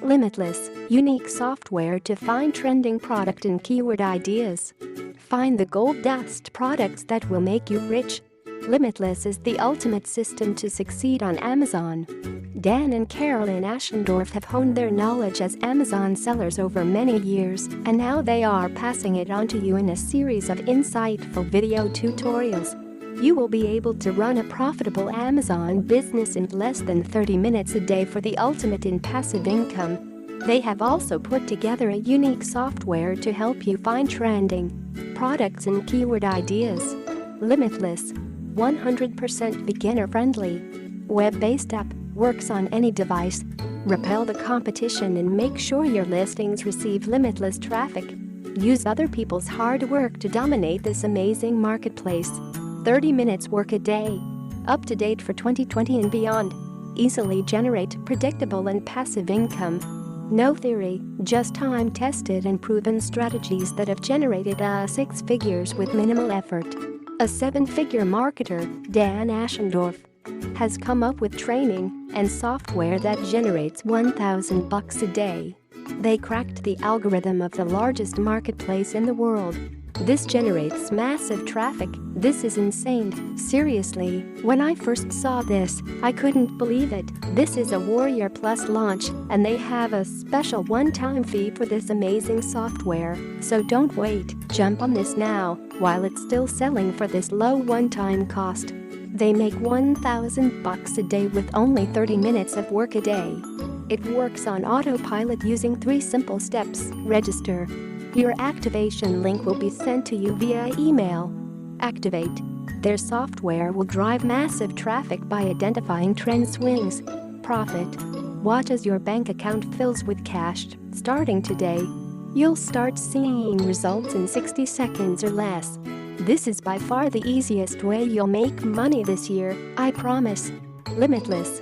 Limitless, unique software to find trending product and keyword ideas. Find the gold dust products that will make you rich. Limitless is the ultimate system to succeed on Amazon. Dan and Carolyn Ashendorf have honed their knowledge as Amazon sellers over many years, and now they are passing it on to you in a series of insightful video tutorials. You will be able to run a profitable Amazon business in less than 30 minutes a day for the ultimate in passive income. They have also put together a unique software to help you find trending products and keyword ideas. Limitless, 100% beginner-friendly, web-based app, works on any device. Repel the competition and make sure your listings receive limitless traffic. Use other people's hard work to dominate this amazing marketplace. 30 minutes work a day. Up to date for 2020 and beyond. Easily generate predictable and passive income. No theory, just time-tested and proven strategies that have generated six figures with minimal effort. A seven-figure marketer, Dan Ashendorf, has come up with training and software that generates $1,000 a day. They cracked the algorithm of the largest marketplace in the world. This generates massive traffic. This is insane. Seriously, when I first saw this, I couldn't believe it. This is a Warrior Plus launch, and they have a special one-time fee for this amazing software. So don't wait. Jump on this now, while it's still selling for this low one-time cost. They make $1,000 a day with only 30 minutes of work a day. It works on autopilot using 3 simple steps. Register. Your activation link will be sent to you via email. Activate. Their software will drive massive traffic by identifying trend swings. Profit. Watch as your bank account fills with cash. Starting today, you'll start seeing results in 60 seconds or less. This is by far the easiest way you'll make money this year, I promise. Limitless.